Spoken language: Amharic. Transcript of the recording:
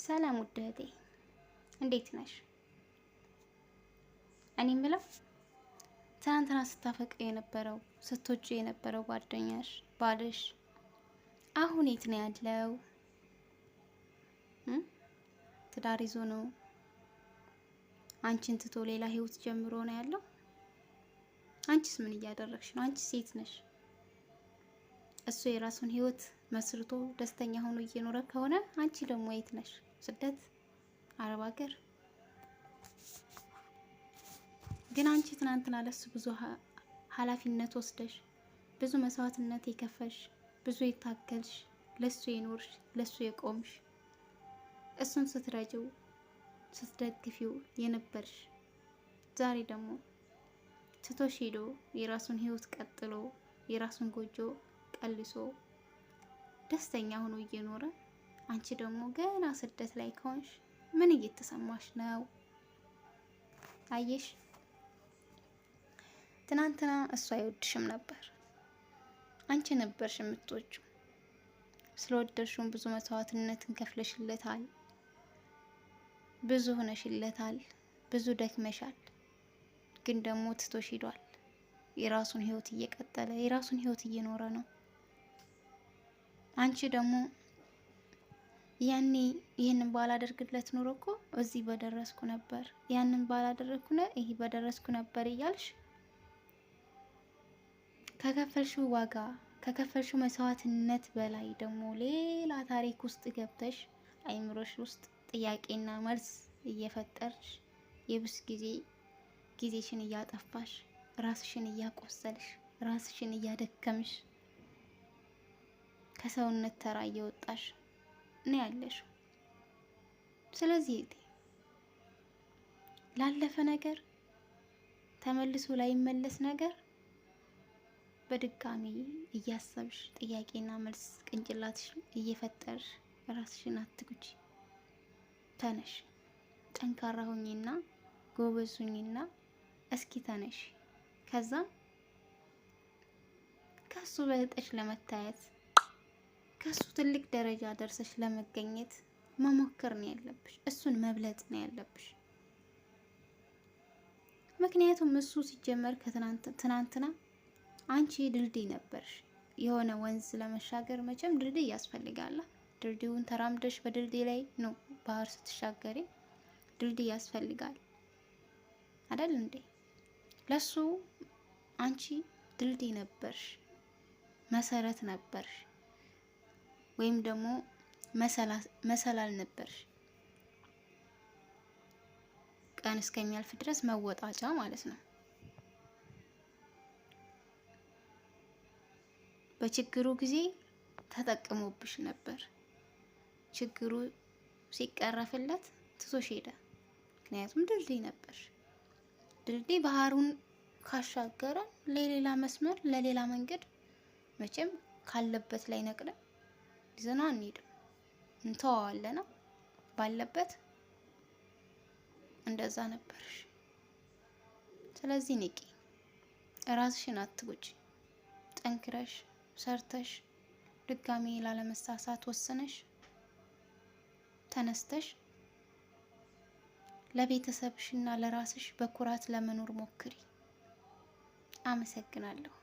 ሰላም ውድ እህቴ እንዴት ነሽ? እኔ የምለው ትናንትና ስታፈቅሪ የነበረው ስትወጪ የነበረው ጓደኛሽ ባልሽ አሁን የት ነው ያለው? ትዳር ይዞ ነው? አንቺን ትቶ ሌላ ህይወት ጀምሮ ነው ያለው? አንቺስ ምን እያደረግሽ ነው? አንቺ ሴት ነሽ። እሱ የራሱን ህይወት መስርቶ ደስተኛ ሆኖ እየኖረ ከሆነ አንቺ ደግሞ የት ነሽ? ስደት፣ አረብ ሀገር። ግን አንቺ ትናንትና ለሱ ብዙ ኃላፊነት ወስደሽ ብዙ መስዋዕትነት የከፈልሽ ብዙ የታገልሽ ለሱ የኖርሽ ለሱ የቆምሽ እሱን ስትረጂው ስትደግፊው የነበርሽ ዛሬ ደግሞ ትቶሽ ሄዶ የራሱን ህይወት ቀጥሎ የራሱን ጎጆ ቀልሶ ደስተኛ ሆኖ እየኖረ አንቺ ደግሞ ገና ስደት ላይ ከሆንሽ ምን እየተሰማሽ ነው? አየሽ፣ ትናንትና እሱ አይወድሽም ነበር፣ አንቺ ነበርሽ የምትወጂው። ስለወደድሽው ብዙ መስዋዕትነትን ከፍለሽለታል፣ ብዙ ሆነሽለታል፣ ብዙ ደክመሻል። ግን ደግሞ ትቶሽ ሄዷል። የራሱን ህይወት እየቀጠለ የራሱን ህይወት እየኖረ ነው። አንቺ ደግሞ ያኔ ይህንን ባላደርግለት ኑሮ እኮ እዚህ በደረስኩ ነበር፣ ያንን ባላደረግኩ ይሄ በደረስኩ ነበር እያልሽ ከከፈልሽው ዋጋ ከከፈልሽው መስዋዕትነት በላይ ደግሞ ሌላ ታሪክ ውስጥ ገብተሽ አይምሮሽ ውስጥ ጥያቄና መልስ እየፈጠርሽ የብስ ጊዜሽን እያጠፋሽ ራስሽን እያቆሰልሽ ራስሽን እያደከምሽ ከሰውነት ተራ እየወጣሽ ነው ያለሽው። ስለዚህ ላለፈ ነገር ተመልሶ ላይመለስ ነገር በድጋሚ እያሰብሽ ጥያቄና መልስ ቅንጭላትሽ እየፈጠርሽ ራስሽን አትጉጂ። ተነሽ፣ ጠንካራ ሁኚና ጎበዝ ሁኚና እስኪ ተነሽ። ከዛ ከሱ በልጠሽ ለመታየት ከሱ ትልቅ ደረጃ ደርሰሽ ለመገኘት መሞከር ነው ያለብሽ። እሱን መብለጥ ነው ያለብሽ። ምክንያቱም እሱ ሲጀመር ትናንትና አንቺ ድልድይ ነበርሽ። የሆነ ወንዝ ለመሻገር መቼም ድልድይ ያስፈልጋል። ድልድዩን ተራምደሽ በድልድይ ላይ ነው ባህር ስትሻገሪ ድልድይ ያስፈልጋል አይደል እንዴ? ለሱ አንቺ ድልድይ ነበርሽ፣ መሰረት ነበርሽ፣ ወይም ደግሞ መሰላል ነበርሽ። ቀን እስከሚያልፍ ድረስ መወጣጫ ማለት ነው። በችግሩ ጊዜ ተጠቅሞብሽ ነበር። ችግሩ ሲቀረፍለት ትቶሽ ሄደ። ምክንያቱም ድልድይ ነበርሽ። ድልድይ ባህሩን ካሻገረ ለሌላ መስመር ለሌላ መንገድ መቼም ካለበት ላይ ነቅለን ይዘነው አንሄድም፣ እንተዋዋለና ባለበት እንደዛ ነበርሽ። ስለዚህ ንቂ፣ ራስሽን አትጉጂ። ጠንክረሽ ሰርተሽ ድጋሚ ላለመሳሳት ወስነሽ ተነስተሽ ለቤተሰብሽና ለራስሽ በኩራት ለመኖር ሞክሪ። አመሰግናለሁ።